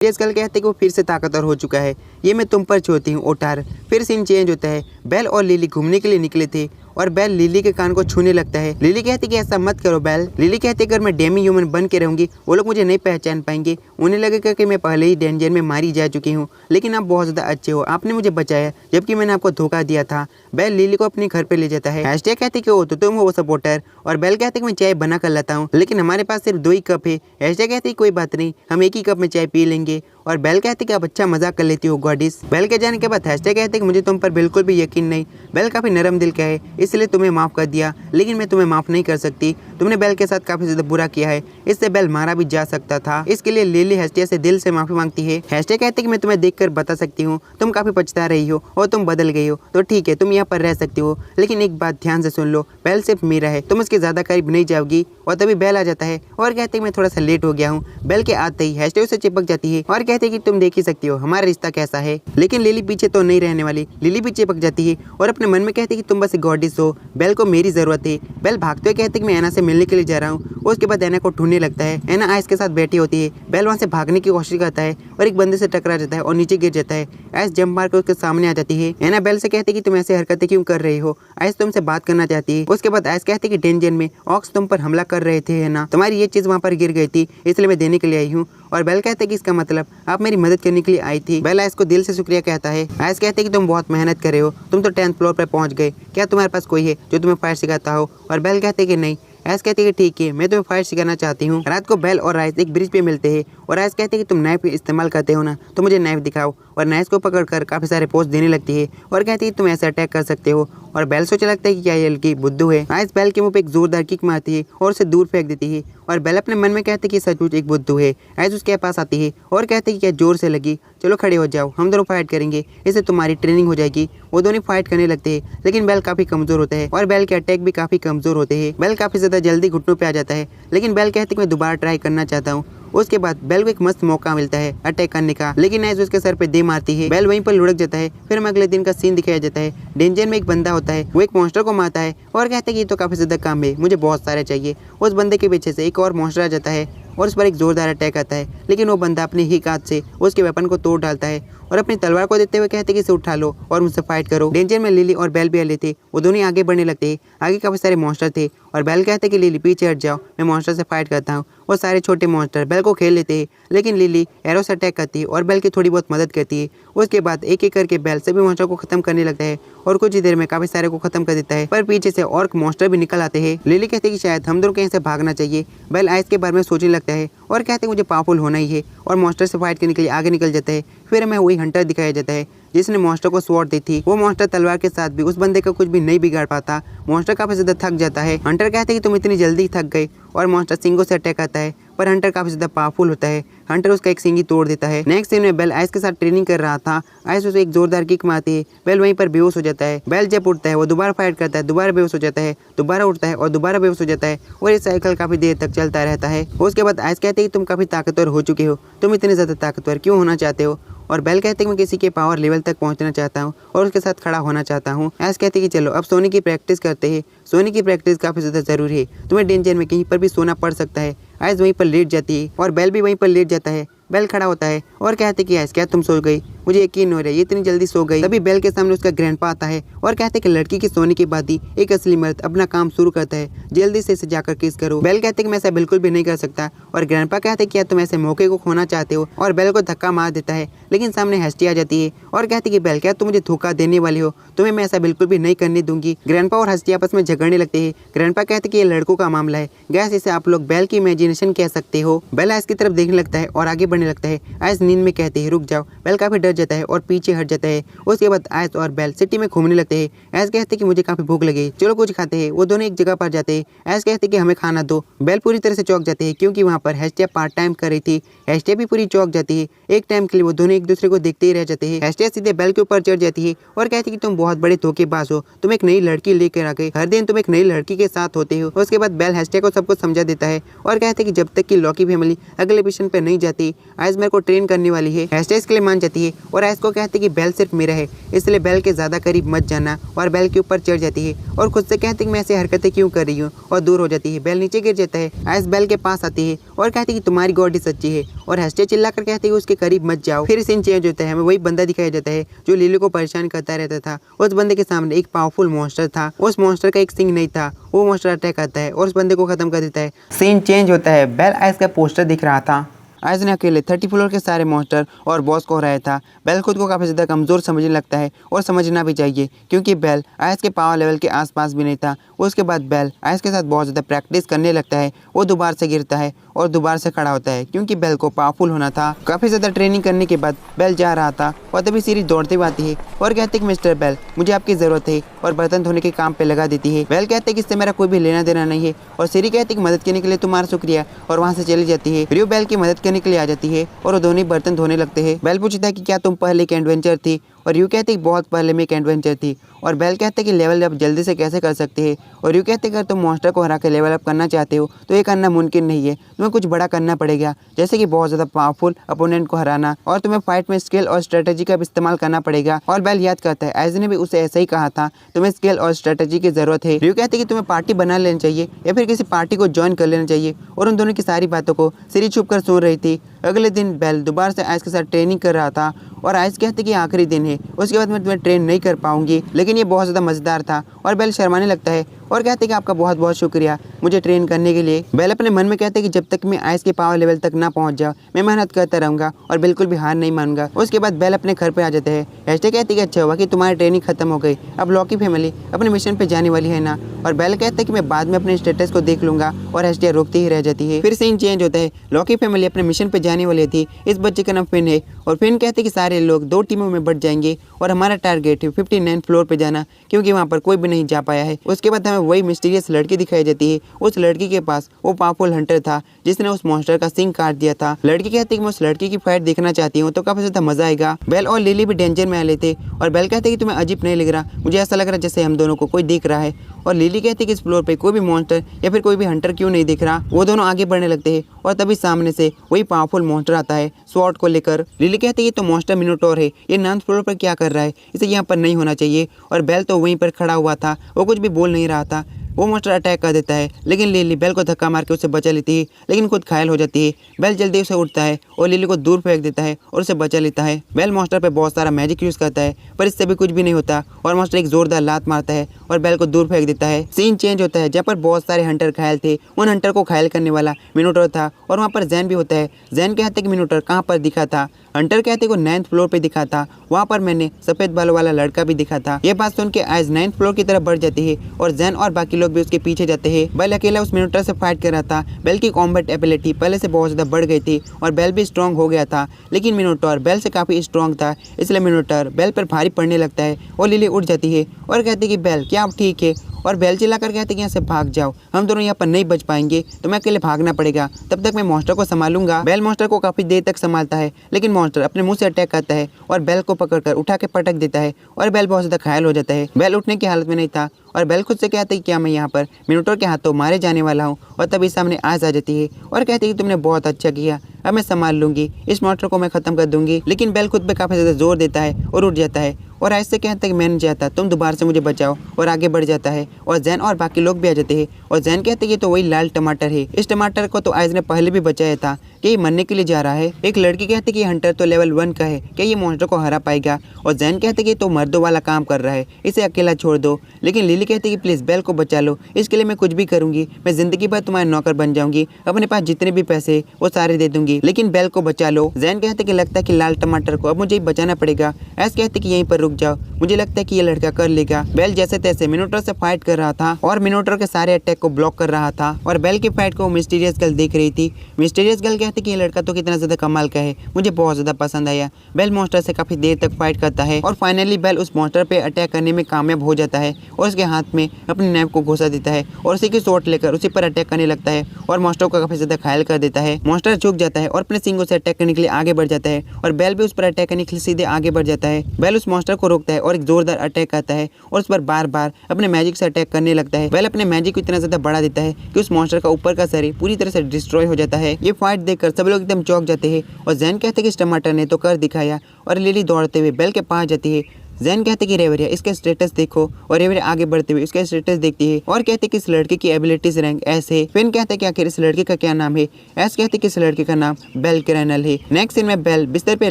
आजकल कहते हैं कि वो फिर से ताकतवर हो चुका है। ये मैं तुम पर छोड़ती हूँ ओटार। फिर सीन चेंज होता है। बेल और लिली घूमने के लिए निकले थे और बेल लिली के कान को छूने लगता है। लिली कहती कि ऐसा मत करो बेल। लिली कहती अगर मैं डेमी ह्यूमन बन के रहूंगी वो लोग मुझे नहीं पहचान पाएंगे। उन्हें लगेगा कि मैं पहले ही डेंजर में मारी जा चुकी हूँ, लेकिन आप बहुत ज्यादा अच्छे हो, आपने मुझे बचाया जबकि मैंने आपको धोखा दिया था। बेल लिली को अपने घर पे ले जाता है। हैशटैग कहते कि वो तो तुम हो वो सपोर्टर, और बेल कहते कि मैं चाय बना कर लाता हूँ लेकिन हमारे पास सिर्फ 2 ही कप है। हैशटैग कहते कोई बात नहीं, हम एक ही कप में चाय पी लेंगे। और बेल कहते कि आप अच्छा मजाक कर लेती हो गॉडिस। बेल के जाने के बाद हैशटैग कहते कि मुझे तुम पर बिल्कुल भी यकीन नहीं। बेल काफी नरम दिल का है इसलिए तुम्हें माफ कर दिया, लेकिन मैं तुम्हें माफ नहीं कर सकती। तुमने बेल के साथ काफी ज्यादा बुरा किया है, इससे बेल मारा भी जा सकता था। इसके लिए लिली हैशटैग से दिल से माफी मांगती है। हैशटैग कहते कि मैं तुम्हें देखकर बता सकती हूँ तुम काफी पछता रही हो और तुम बदल गई हो, तो ठीक है तुम यहाँ पर रह सकती हो, लेकिन एक बात ध्यान से सुन लो, बेल सिर्फ मेरा है, तुम उसके ज्यादा करीब नहीं जाओगी। और तभी बेल आ जाता है और कहते कि मैं थोड़ा सा लेट हो गया हूँ। बेल के आते ही हैशटैग से चिपक जाती है और कहते कि तुम देख ही सकती हो हमारा रिश्ता कैसा है। लेकिन लिली पीछे तो नहीं रहने वाली। लिली भी चिपक जाती है और अपने मन में कहती कि तुम बस गॉडिस हो, बेल को मेरी जरूरत है। बेल भागते हुए कहते कि मैं एना से मिलने के लिए जा रहा हूँ। उसके बाद एना को ढूंढने लगता है। एना आइस के साथ बैठी होती है। बेल वहाँ से भागने की कोशिश करता है और एक बंदे से टकरा जाता है और नीचे गिर जाता है। आइस जंप मार कर उसके सामने आ जाती है। एना बेल से कहती कि तुम ऐसे हरकतें क्यों कर रही हो, आइस तुमसे बात करना चाहती है। उसके बाद आइस कहती कि डेंजर में ऑक्स तुम पर हमला कर रहे थे है ना, तुम्हारी ये चीज वहाँ पर गिर गई थी इसलिए मैं देने के लिए आई हूँ। और बेल कहते कि इसका मतलब आप मेरी मदद करने के लिए आई थी। बेल आइस को दिल से शुक्रिया कहता है। आइस कहते कि तुम बहुत मेहनत कर रहे हो, तुम तो 10th फ्लोर पर पहुंच गए, क्या तुम्हारे पास कोई है जो तुम्हें फायर सिखाता हो। और बेल कहते कि नहीं। आइस कहते कि ठीक है मैं तुम्हें फायर सिखाना चाहती हूँ। रात को बेल और आइस एक ब्रिज पे मिलते हैं और आइस कहते कि तुम नाइफ इस्तेमाल करते हो ना, तो मुझे नाइफ दिखाओ। और नाइफ को पकड़कर काफी सारे पोज देने लगती है और कहती है तुम ऐसे अटैक कर सकते हो। और बेल सोचने लगता है कि क्या ये हल्की बुद्धू है। आइस बेल के मुंह पे एक जोरदार किक मारती है और उसे दूर फेंक देती है। और बेल अपने मन में कहते कि सचमुच एक बुद्धू है। आइस उसके पास आती है और कहते कि क्या जोर से लगी, चलो खड़े हो जाओ हम दोनों फाइट करेंगे, इससे तुम्हारी ट्रेनिंग हो जाएगी। वो दोनों फाइट करने लगते हैं लेकिन बेल काफी कमजोर होता है और बेल के अटैक भी काफी कमजोर होते हैं। बेल काफी ज्यादा जल्दी घुटनों पे आ जाता है लेकिन बेल कहती कि मैं दोबारा ट्राई करना चाहता हूँ। उसके बाद बेल को एक मस्त मौका मिलता है अटैक करने का, लेकिन आइस उसके सर पे दे मारती है। बेल वहीं पर लुढ़क जाता है। फिर हमें अगले दिन का सीन दिखाया जाता है। डेंजर में एक बंदा होता है, वो एक मॉन्स्टर को मारता है और कहता है कि ये तो काफी ज्यादा काम है, मुझे बहुत सारे चाहिए। उस बंदे के पीछे से एक और मॉन्स्टर आ जाता है और उस पर एक जोरदार अटैक आता है, लेकिन वो बंदा अपने ही हाथ से उसके वेपन को तोड़ डालता है और अपनी तलवार को देते हुए कहते कि इसे उठा लो और मुझसे फाइट करो। डेंजर में लिली और बेल भी आ लेते, वो दोनों आगे बढ़ने लगते। आगे काफी सारे मॉन्स्टर थे और बेल कहते कि लिली पीछे हट जाओ, मैं मॉन्स्टर से फाइट करता हूँ। वो सारे छोटे मॉन्स्टर बेल को खेल लेते हैं, लेकिन लिली एरो से अटैक करती है और बेल की थोड़ी बहुत मदद करती है। उसके बाद एक एक करके बेल सभी मॉन्स्टर को खत्म करने लगता है और कुछ ही देर में काफी सारे को खत्म कर देता है। पर पीछे से और मॉन्स्टर भी निकल आते हैं। लिली कहती है कि शायद हम दोनों कहीं से भागना चाहिए। बेल आइस के बारे में सोचने लगता है और कहते हैं मुझे पावरफुल होना ही है और मॉन्स्टर से फाइट करने के लिए आगे निकल जाता है। फिर हमें वही हंटर दिखाया जाता है जिसने मॉन्स्टर को स्वॉर्ड दी थी। वो मॉन्स्टर तलवार के साथ भी उस बंदे का कुछ भी नहीं बिगाड़ पाता। मॉन्स्टर काफी ज्यादा थक जाता है। हंटर कहते हैं कि तुम इतनी जल्दी थक गए और मॉन्स्टर सिंगों से अटैक आता है, पर हंटर काफी ज्यादा पावरफुल होता है। हंटर उसका एक सिंग ही तोड़ देता है। नेक्स्ट सीन में बेल आइस के साथ ट्रेनिंग कर रहा था। आइस उसे एक जोरदार किक मारती है। बेल वहीं पर बेहोश हो जाता है। बेल जब उठता है वो दोबारा फाइट करता है, दोबारा बेहोश हो जाता है, दोबारा उठता है और दोबारा बेहोश हो जाता है और ये साइकिल काफी देर तक चलता रहता है। उसके बाद आइस कहते हैं कि तुम काफी ताकतवर हो चुके हो, तुम इतने ज्यादा ताकतवर क्यों होना चाहते हो। और बेल कहते हैं कि मैं किसी के पावर लेवल तक पहुंचना चाहता हूं और उसके साथ खड़ा होना चाहता हूं। आइस कहते हैं कि चलो अब सोने की प्रैक्टिस करते हैं। सोने की प्रैक्टिस काफी ज्यादा जरूरी है, तुम्हें डेंजर में कहीं पर भी सोना पड़ सकता है। आइस वहीं पर लेट जाती है और बेल भी वहीं पर लेट जाता है। बेल खड़ा होता है और कहते कि आइस क्या तुम सो गई, मुझे यकीन हो रहा है ये इतनी जल्दी सो गई। तभी बेल के सामने उसका ग्रैंडपा आता है और कहते कि लड़की के सोने के बाद ही एक असली मर्द अपना काम शुरू करता है, जल्दी से इसे जाकर किस करो। बेल कहते कि मैं ऐसा बिल्कुल भी नहीं कर सकता और ग्रैंडपा कहते कि क्या तुम ऐसे मौके को खोना चाहते हो। और बेल को धक्का मार देता है, लेकिन सामने हैस्टी आ जाती है और कहती कि बेल क्या तुम मुझे धोखा देने वाले हो, तुम्हें मैं ऐसा बिल्कुल भी नहीं करने दूंगी। ग्रैंडपा और हैस्टी आपस में झगड़ने लगते हैं। ग्रैंडपा कहते कि ये लड़कों का मामला है, गैस इसे आप लोग बेल की इमेजिनेशन कह सकते हो। बेल आइस की तरफ देखने लगता है और आगे बढ़ने लगता है। आइस नींद में कहते हैं रुक जाओ। बेल काफी डर जाता है और पीछे हट जाता है। उसके बाद आइस और बेल सिटी में घूमने लगते हैं। आइस कहते कि मुझे काफी भूख लगी, चलो कुछ खाते हैं। वो दोनों एक जगह पर जाते हैं। आइस कहते कि हमें खाना दो। बेल पूरी तरह से चौंक जाते हैं क्योंकि वहाँ पर हैस्टिया पार्ट टाइम कर रही थी। हैस्टिया भी पूरी चौंक जाती है। एक टाइम के लिए वो दोनों एक दूसरे को देखते ही रह जाते हैं। हैस्टिया सीधे बेल के ऊपर चढ़ जाती है और कहती कि तुम बहुत बड़े धोखेबाज हो, तुम एक नई लड़की लेकर आ गए, हर दिन तुम एक नई लड़की के साथ होते हो। उसके बाद बेल हैस्टिया को सब कुछ समझा देता है और कहते कि जब तक कि लॉकी फैमिली अगले मिशन पे नहीं जाती आइस मेरे को ट्रेन करने वाली है। हैस्टिया इसके लिए मान जाती है और आइस को कहते हैं कि बेल सिर्फ मेरा है, इसलिए बेल के ज़्यादा करीब मत जाना, और बेल के ऊपर चढ़ जाती है और खुद से कहती है कि मैं ऐसी हरकतें क्यों कर रही हूँ, और दूर हो जाती है। बेल नीचे गिर जाता है। आइस बेल के पास आती है और कहती है कि तुम्हारी गॉड सच्ची है, और हंसते चिल्ला कर कहती है उसके करीब मत जाओ। फिर सीन चेंज होता है, हमें वही बंदा दिखाया जाता है जो लिली को परेशान करता रहता था। उस बंदे के सामने एक पावरफुल मॉन्स्टर था। उस मॉन्स्टर का एक सिंग नहीं था। वो मॉन्स्टर अटैक आता है और उस बंदे को खत्म कर देता है। सीन चेंज होता है, बेल आइस का पोस्टर दिख रहा था। आइस ने अकेले 30 फ्लोर के सारे मॉन्स्टर और बॉस को हराया था। बेल खुद को काफ़ी ज़्यादा कमज़ोर समझने लगता है, और समझना भी चाहिए, क्योंकि बेल आइस के पावर लेवल के आसपास भी नहीं था। उसके बाद बेल आइस के साथ बहुत ज़्यादा प्रैक्टिस करने लगता है। वो दोबारा से गिरता है और दोबारा से खड़ा होता है, क्योंकि बेल को पावरफुल होना था। काफ़ी ज़्यादा ट्रेनिंग करने के बाद बेल जा रहा था, और तभी सीरी दौड़ते हुए आती है और कहते हैं कि मिस्टर बेल, मुझे आपकी ज़रूरत है, और बर्तन धोने के काम पे लगा देती है। बेल कहते हैं कि इससे मेरा कोई भी लेना देना नहीं है, और सीरी कहती है कि मदद करने के लिए तुम्हारा शुक्रिया, और वहाँ से चली जाती है। रियो बेल की मदद करने के लिए आ जाती है और वो दोनों बर्तन धोने लगते हैं। बेल पूछता है कि क्या तुम पहले एक एडवेंचर थी, और यू कहते हैं बहुत पहले में एक एडवेंचर थी। और बेल कहते हैं कि लेवल अप जल्दी से कैसे कर सकते हैं, और यू कहते हैं अगर तुम मॉन्स्टर को हरा के लेवल अप करना चाहते हो तो ये करना मुमकिन नहीं है, तुम्हें कुछ बड़ा करना पड़ेगा, जैसे कि बहुत ज़्यादा पावरफुल अपोनेंट को हराना, और तुम्हें फाइट में स्किल और स्ट्रेटेजी का इस्तेमाल करना पड़ेगा। और बेल याद करता है आइस ने भी उसे ऐसा ही कहा था, तुम्हें स्किल और स्ट्रेटेजी की ज़रूरत है। यू कहते हैं कि तुम्हें पार्टी बना लेनी चाहिए या फिर किसी पार्टी को ज्वाइन कर लेना चाहिए, और उन दोनों की सारी बातों को सीरी छुप कर सुन रही थी। अगले दिन बेल दोबारा से आइस के साथ ट्रेनिंग कर रहा था, और आइस कहते कि आखिरी दिन है, उसके बाद मैं तुम्हें ट्रेन नहीं कर पाऊंगी, लेकिन ये बहुत ज़्यादा मज़ेदार था। और बेल शर्माने लगता है और कहते कि आपका बहुत बहुत शुक्रिया मुझे ट्रेन करने के लिए। बेल अपने मन में कहते कि जब तक मैं आइस के पावर लेवल तक ना पहुंच जाऊँ मैं मेहनत करता रहूँगा और बिल्कुल भी हार नहीं मानूंगा। उसके बाद बेल अपने घर पे आ जाते हैं। हेस्टे कहती कि अच्छा हुआ कि तुम्हारी ट्रेनिंग खत्म हो गई, अब लॉकी फैमिली अपने मिशन पे जाने वाली है ना। और बेल कहते हैं कि मैं बाद में अपने स्टेटस को देख लूंगा, और हेस्टे रोकती ही रह जाती है। फिर सीन चेंज होता है, लॉकी फैमिली अपने मिशन पे जाने वाली थी। इस बच्चे का नाम फिन है, और फिन कहते कि सारे लोग 2 टीमों में बढ़ जाएंगे, और हमारा टारगेट है 59 फ्लोर पे जाना, क्योंकि वहाँ पर कोई भी नहीं जा पाया है। उसके बाद हमें वही मिस्टीरियस लड़की दिखाई जाती है। उस लड़की के पास वो पावरफुल हंटर था जिसने उस मॉन्स्टर का सिंग काट दिया था। लड़की कहती है कि मैं उस लड़की की फाइट देखना चाहती हूँ, तो काफी ज्यादा मजा आएगा। बेल और लिली भी डेंजर में आ लेते, और बेल कहते कि तुम्हें अजीब नहीं लग रहा, मुझे ऐसा लग रहा है जैसे हम दोनों को कोई देख रहा है। और लिली कहती कि इस फ्लोर पे कोई भी मॉन्स्टर या फिर कोई भी हंटर क्यों नहीं दिख रहा। वो दोनों आगे बढ़ने लगते हैं, और तभी सामने से वही पावरफुल मॉन्स्टर आता है स्वॉर्ड को लेकर। लिली कहती है ये तो मॉन्स्टर मिनोटोर है, ये 9th फ्लोर पर क्या कर रहा है, इसे यहाँ पर नहीं होना चाहिए। और बेल तो वहीं पर खड़ा हुआ था, वो कुछ भी बोल नहीं रहा था। वो मॉन्स्टर अटैक कर देता है, लेकिन लिली बेल को धक्का मार के उसे बचा लेती है, लेकिन खुद घायल हो जाती है। बेल जल्दी उसे उठता है और लिली को दूर फेंक देता है और उसे बचा लेता है। बेल मॉन्स्टर पे बहुत सारा मैजिक यूज करता है, पर इससे भी कुछ भी नहीं होता, और मॉन्स्टर एक जोरदार लात मारता है और बेल को दूर फेंक देता है। सीन चेंज होता है, जहाँ पर बहुत सारे हंटर घायल थे। उन हंटर को घायल करने वाला मिनोटोर था, और वहाँ पर जैन भी होता है। जैन कहते कि मिनोटोर कहाँ पर दिखा था। हंटर कहते को 9th फ्लोर पे दिखा था, वहाँ पर मैंने सफेद बालों वाला लड़का भी दिखा था। ये बात सुन के आइस 9th फ्लोर की तरफ बढ़ जाती है, और जैन और बाकी लोग भी उसके पीछे जाते हैं। बेल अकेला उस मिनोटोर से फाइट कर रहा था। बेल की कॉम्बैट एबिलिटी पहले से बहुत ज्यादा बढ़ गई थी, और बेल भी स्ट्रॉन्ग हो गया था, लेकिन मिनोटोर बेल से काफी स्ट्रॉन्ग था, इसलिए मिनोटोर बेल पर भारी पड़ने लगता है। और लिली उठ जाती है और कहती कि बेल क्या आप ठीक है, और बेल चिल्लाकर कहते कि यहाँ से भाग जाओ, हम दोनों यहाँ पर नहीं बच पाएंगे, तुम्हें अकेले भागना पड़ेगा, तब तक मैं मॉन्स्टर को संभालूंगा। बेल मॉन्स्टर को काफी देर तक संभालता है, लेकिन मॉन्स्टर अपने मुंह से अटैक करता है और बेल को पकड़कर उठा के पटक देता है, और बेल बहुत ज्यादा घायल हो जाता है। बेल उठने की हालत में नहीं था, और बेल खुद से कहते कि क्या मैं यहाँ पर मिनोटोर के हाथों मारे जाने वाला हूँ। और तभी सामने आइस आ जाती है और कहती है कि तुमने बहुत अच्छा किया, अब मैं संभाल लूंगी, इस मॉन्स्टर को मैं खत्म कर दूंगी। लेकिन बेल खुद पे काफी ज्यादा जोर देता है और उठ जाता है, और आइस से कहता है कि मैं नहीं चाहता, तुम दोबारा से मुझे बचाओ, और आगे बढ़ जाता है। और जैन और बाकी लोग भी आ जाते हैं, और जैन कहते हैं कि तो वही लाल टमाटर है, इस टमाटर को तो आइस ने पहले भी बचाया था, कि ये मरने के लिए जा रहा है। एक लड़की कहती कि हंटर तो लेवल 1 का है, क्या ये मॉन्स्टर को हरा पाएगा। और जैन कहते कि तो मर्दों वाला काम कर रहा है, इसे अकेला छोड़ दो। लेकिन लिली कहती कि प्लीज बेल को बचा लो, इसके लिए मैं कुछ भी करूंगी, मैं जिंदगी भर तुम्हारा नौकर बन जाऊंगी, अपने पास जितने भी पैसे वो सारे दे दूंगी, लेकिन बेल को बचा लो। जैन कहते कि लगता है कि लाल टमाटर को अब मुझे ही बचाना पड़ेगा। ऐस कहते कि यहीं पर रुक जाओ, मुझे लगता है कि ये लड़का कर लेगा। बेल जैसे तैसे मिनोटोर से फाइट कर रहा था, और मिनोटोर के सारे अटैक को ब्लॉक कर रहा था, और बेल की फाइट को मिस्टीरियस गर्ल देख रही थी। मिस्टीरियस गर्ल कहती कि ये लड़का तो कितना ज्यादा कमाल का है, मुझे बहुत ज्यादा पसंद आया। बेल मॉन्स्टर से काफी देर तक फाइट करता है, और फाइनली बेल उस मॉन्स्टर पे अटैक करने में कामयाब हो जाता है, और उसके हाथ में अपनी नाइफ को घुसा देता है, और उसी की शॉट लेकर उसी पर अटैक करने लगता है, और मॉन्स्टर को काफी ज्यादा घायल कर देता है। मॉन्स्टर झुक जाता है और अपने सिंगों से अटैक करने के लिए आगे बढ़ जाता है, और बेल भी उस पर अटैक करने के लिए सीधे आगे बढ़ जाता है। बेल उस मॉन्स्टर को रोकता है और एक जोरदार अटैक आता है और उस पर बार बार अपने मैजिक से अटैक करने लगता है। बेल अपने मैजिक को इतना ज्यादा बढ़ा देता है कि उस मॉन्स्टर का ऊपर का शरीर पूरी तरह से डिस्ट्रॉय हो जाता है। ये फाइट देखकर सब लोग एकदम चौंक जाते हैं और जैन कहते हैं कि इस टमाटर ने तो कर दिखाया, और लिली दौड़ते हुए बेल के पास जाती है। जैन कहते कि रेवरिया इसका स्टेटस देखो, और रेवरिया आगे बढ़ते हुए इसका स्टेटस देखती है और कहते कि इस लड़के की एबिलिटीज रैंक एस है। फिन कहते कि आखिर इस लड़के का क्या नाम है। एस कहते कि इस लड़के का नाम बेल क्रैनल है। नेक्स्ट सीन में बेल बिस्तर पे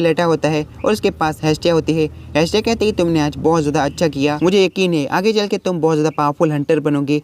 लेटा होता है और उसके पास हेस्टिया होती है। हेस्टिया कहते कि तुमने आज बहुत ज्यादा अच्छा किया, मुझे यकीन है आगे चल के तुम बहुत ज्यादा पावरफुल हंटर बनोगे।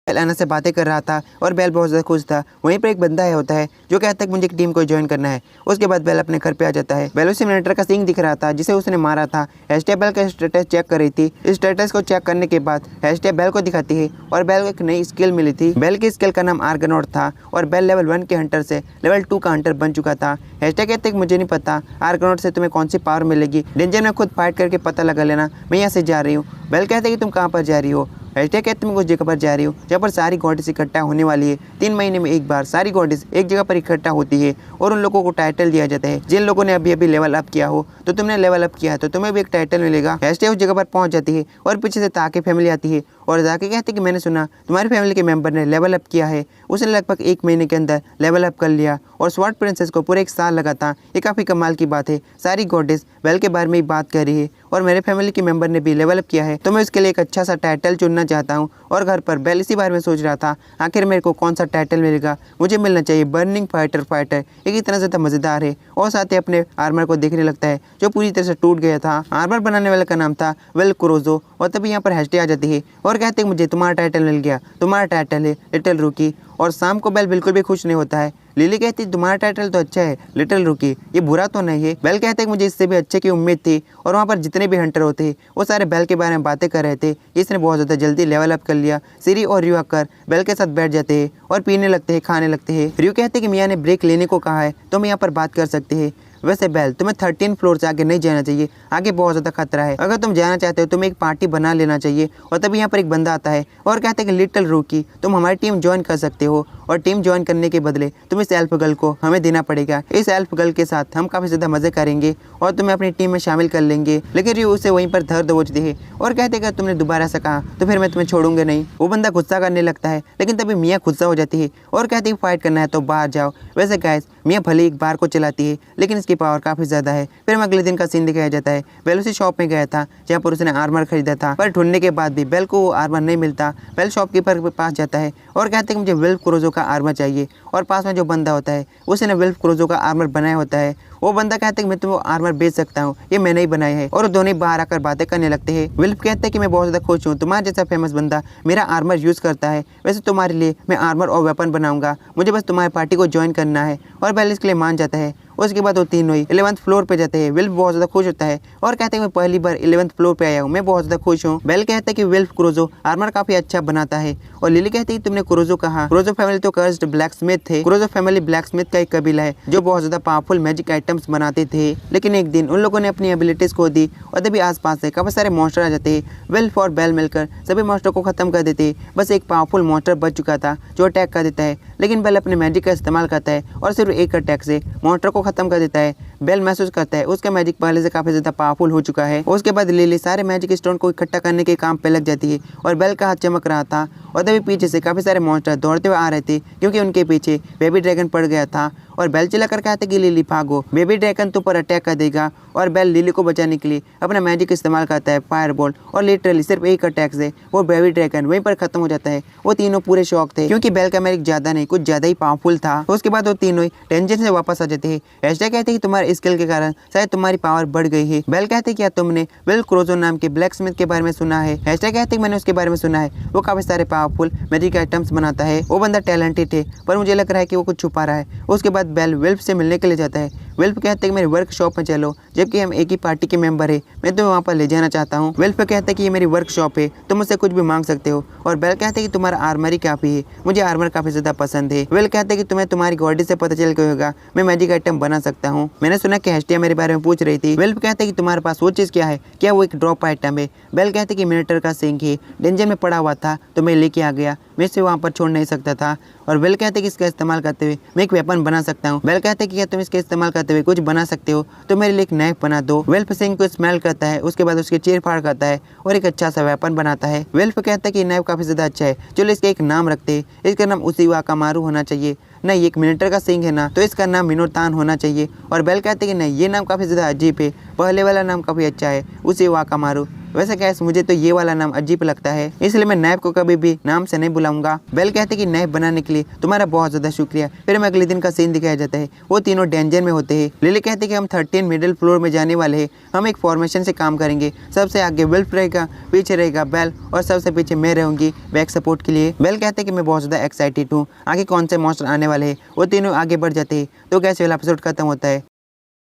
बेल अना से बातें कर रहा था और बेल बहुत ज़्यादा खुश था। वहीं पर एक बंदा है होता है जो कहता है कि मुझे एक टीम को ज्वाइन करना है। उसके बाद बेल अपने घर पे आ जाता है। बेल उसे मिलिटर का सिंह दिख रहा था जिसे उसने मारा था। हेस्टिया बेल का स्टेटस चेक कर रही थी। इस स्टेटस को चेक करने के बाद हेस्टिया बेल को दिखाती है और बेल को एक नई स्किल मिली थी। बेल की स्किल का नाम आर्गनॉट था और बेल लेवल 1 के हंटर से लेवल 2 का हंटर बन चुका था। हेस्टिया कहते कि मुझे नहीं पता आर्गनॉट से तुम्हें कौन सी पावर मिलेगी, डेंजर में खुद फाइट करके पता लगा लेना, मैं यहाँ से जा रही हूँ। बेल कहते कि तुम कहाँ पर जा रही हो। हेस्टिया कहते मैं कुछ जगह पर जा रही हूँ जहाँ पर सारी गॉडेस इकट्ठा होने वाली है। 3 महीने में एक बार सारी गॉडेस एक जगह पर इकट्ठा होती है और उन लोगों को टाइटल दिया जाता है। जिन लोगों ने अभी अभी लेवल अप किया हो, तो तुमने लेवल अप किया है तो तुम्हें भी एक टाइटल मिलेगा। हेस्टिया उस जगह पर पहुंच जाती है और पीछे से ताकि फैमिली आती है और जाके कहते कि मैंने सुना तुम्हारी फैमिली के मेंबर ने लेवल अप किया है। उसने लगभग 1 महीने के अंदर लेवल अप कर लिया और स्वॉर्ड प्रिंसेस को पूरे 1 साल लगा था। ये काफ़ी कमाल की बात है। सारी गॉडेस बेल के बारे में ही बात कर रही है और मेरे फैमिली के मेंबर ने भी लेवल अप किया है, तो मैं उसके लिए एक अच्छा सा टाइटल चुनना चाहता हूँ। और घर पर बेल इसी बारे में सोच रहा था आखिर मेरे को कौन सा टाइटल मिलेगा। मुझे मिलना चाहिए बर्निंग फाइटर। एक इतना ज़्यादा मज़ेदार है। और साथ ही अपने आर्मर को देखने लगता है जो पूरी तरह से टूट गया था। आर्मर बनाने वाले का नाम था वेल क्रोजो। और तभी यहाँ पर हेस्टिया आ जाती है और कहते हैं मुझे तुम्हारा टाइटल मिल गया, तुम्हारा टाइटल है लिटिल रूकी। और शाम को बेल बिल्कुल भी खुश नहीं होता है। लिली कहती है तुम्हारा टाइटल तो अच्छा है लिटिल रूकी, ये बुरा तो नहीं है। बेल कहते हैं मुझे इससे भी अच्छे की उम्मीद थी। और वहाँ पर जितने भी हंटर होते हैं वो सारे बेल के बारे में बातें कर रहे थे। इसने बहुत ज़्यादा जल्दी लेवल अप कर लिया। सिरी और रियो आकर बेल के साथ बैठ जाते हैं और पीने लगते हैं, खाने लगते हैं। रियो कहते हैं कि मियाँ ने ब्रेक लेने को कहा है तो हम यहाँ पर बात कर सकते हैं। वैसे बेल तुम्हें 13 फ्लोर से आगे नहीं जाना चाहिए, आगे बहुत ज़्यादा खतरा है। अगर तुम जाना चाहते हो तुम्हें एक पार्टी बना लेना चाहिए। और तभी यहाँ पर एक बंदा आता है और कहता है कि लिटिल रूकी तुम हमारी टीम ज्वाइन कर सकते हो, और टीम ज्वाइन करने के बदले तुम इस एल्फ गर्ल को हमें देना पड़ेगा। इस एल्फ गर्ल के साथ हम काफ़ी ज़्यादा मज़े करेंगे और तुम्हें अपनी टीम में शामिल कर लेंगे। लेकिन रियो उसे वहीं पर धर दबोचती है और कहते हैं कि तुमने दोबारा ऐसा कहा तो फिर मैं तुम्हें छोड़ूंगा नहीं। वो बंदा गुस्सा करने लगता है लेकिन तभी मियाँ गुस्सा हो जाती है और कहती है फाइट करना है तो बाहर जाओ। वैसे गाइस मियाँ भले एक बार को चलाती है लेकिन इसकी पावर काफ़ी ज़्यादा है। फिर अगले दिन का सीन दिखाया जाता है। बेल उसी शॉप में गया था जहाँ पर उसने आर्मर खरीदा था, पर ढूंढने के बाद भी बेल को वो आर्मर नहीं मिलता। बेल शॉपकीपर के पास जाता है और कहते हैं कि मुझे विल्फ क्रोजो का आर्मर चाहिए। और पास में जो बंदा होता है उसने विल्फ क्रोजो का आर्मर बनाया होता है। वो बंदा कहता है कि मैं तुम्हें आर्मर बेच सकता हूँ, ये मैंने ही बनाया है। और दोनों बाहर आकर बातें करने लगते हैं। विल्फ कहते हैं कि मैं बहुत ज़्यादा खुश हूँ तुम्हारे जैसा फेमस बंदा मेरा आर्मर यूज़ करता है। वैसे तुम्हारे लिए मैं आर्मर और वेपन बनाऊंगा, मुझे बस तुम्हारी पार्टी को ज्वाइन करना है। और बेल इसके लिए मान जाता है। उसके बाद वो तीनों ही 11th फ्लोर पे जाते हैं। विल्फ बहुत ज़्यादा खुश होता है और कहते हैं मैं पहली बार 11th फ्लोर पे आया हूँ, मैं बहुत ज़्यादा खुश हूँ। बेल कहता है कि विल्फ क्रोजो आर्मर काफ़ी अच्छा बनाता है। और लिली कहती है तुमने क्रोजो कहा, क्रोजो फैमिली तो कर्स्ड ब्लैकस्मिथ थे। क्रोजो फैमिली ब्लैकस्मिथ का एक कबीला है जो बहुत ज़्यादा पावरफुल मैजिक आइटम्स बनाते थे। लेकिन एक दिन उन लोगों ने अपनी एबिलिटीज खो दी और तभी आसपास से काफ़ी सारे मॉन्स्टर आ जाते हैं। विल्फ और बेल मिलकर सभी मॉन्स्टर को खत्म कर देते। बस एक पावरफुल मॉन्स्टर बच चुका था जो अटैक कर देता है। लेकिन बेल अपने मैजिक का इस्तेमाल करता है और सिर्फ एक अटैक से मॉन्स्टर को खत्म कर देता है। बेल महसूस करता है उसका मैजिक पहले से काफी ज्यादा पावरफुल हो चुका है। उसके बाद लिली सारे मैजिक स्टोन को इकट्ठा करने के काम पे लग जाती है और बेल का हाथ चमक रहा था। और तभी पीछे से काफी सारे मॉन्स्टर दौड़ते हुए आ रहे थे क्योंकि उनके पीछे बेबी ड्रैगन पड़ गया था। और बेल चिल्लाकर कहते कि लिली भागो, बेबी ड्रैगन तुम पर अटैक कर देगा। और बेल लिली को बचाने के लिए अपना मैजिक इस्तेमाल करता है फायरबॉल, और लिटरली सिर्फ एक अटैक से वो बेबी ड्रैगन वहीं पर खत्म हो जाता है। वो तीनों पूरे शौक थे क्योंकि बेल का मैजिक ज्यादा नहीं कुछ ज्यादा ही पावरफुल था। उसके बाद वो तीनों ही टेंशन से वापस आ जाते हैं। हेस्टिया कहते हैं कि तुम्हारे स्किल के कारण शायद तुम्हारी पावर बढ़ गई है। बेल कहते हैं क्या तुमने विल्फ क्रोजो नाम के ब्लैकस्मिथ के बारे में सुना है। हेस्टिया कहते हैं मैंने उसके बारे में सुना है, वो काफी सारे पावरफुल मैजिक आइटम्स बनाता है। वो बंदा टैलेंटेड है पर मुझे लग रहा है कि वो कुछ छुपा रहा है। उसके बाद बेल विल्फ से मिलने के लिए जाता है। विल्फ कहते हैं कि मेरे वर्कशॉप में चलो, जबकि हम एक ही पार्टी के मेंबर है, मैं तुम्हें वहाँ पर ले जाना चाहता हूँ। विल्फ कहता है कि ये मेरी वर्कशॉप है, तुम मुझसे कुछ भी मांग सकते हो। और बेल कहते हैं कि तुम्हारा आर्मर ही काफी है, मुझे आर्मर काफी ज्यादा पसंद है। विल कहते हैं कि तुम्हें तुम्हारी गॉडी से पता चल गया होगा मैं मैजिक आइटम बना सकता हूँ। मैंने सुना कि हेस्टिया मेरे बारे में पूछ रही थी। विल्फ कहते हैं कि तुम्हारे पास वो चीज क्या है, क्या वो एक ड्रॉप आइटम है। बेल कहते हैं कि मिलिटर का सिंह है, डेंजर में पड़ा हुआ था तो मैं लेके आ गया, मैं इसे वहाँ पर छोड़ नहीं सकता था। और बेल कहते हैं कि इसका इस्तेमाल करते हुए मैं एक वेपन बना सकता हूँ। बेल कहते हैं कि क्या तुम इसके इस्तेमाल करते हुए कुछ बना सकते हो तो मेरे लिए एक नाइफ बना दो। वेल्फ सिंह को स्मेल करता है, उसके बाद उसकी चीर फाड़ करता है और एक अच्छा सा वेपन बनाता है। वेल्फ कहता है कि नाइफ काफी ज्यादा अच्छा है, चलो इसका एक नाम रखते हैं। इसका नाम उसीवा कामारू होना चाहिए। नहीं, एक मिनटर का सिंह है ना, तो इसका नाम मिनोतान होना चाहिए। और बेल कहते हैं कि नहीं, ये नाम काफी ज्यादा अजीब है, पहले वाला नाम काफी अच्छा है, उसीवा कामारू। वैसे गैस मुझे तो ये वाला नाम अजीब लगता है, इसलिए मैं नाइफ को कभी भी नाम से नहीं बुलाऊंगा। बेल कहते कि नाइफ बनाने के लिए तुम्हारा बहुत ज्यादा शुक्रिया। फिर हमें अगले दिन का सीन दिखाया जाता है, वो तीनों डेंजर में होते हैं। लिली कहते कि हम 13 मिडिल फ्लोर में जाने वाले हैं, हम एक फॉर्मेशन से काम करेंगे। सबसे आगे विल्फ रहेगा, पीछे रहेगा बेल और सबसे पीछे मैं रहूंगी बैक सपोर्ट के लिए। बेल कहते कि मैं बहुत ज्यादा एक्साइटेड हूँ, आगे कौन से मॉन्स्टर आने वाले हैं। वो तीनों आगे बढ़ जाते हैं। तो कैसे वाला एपिसोड खत्म होता है।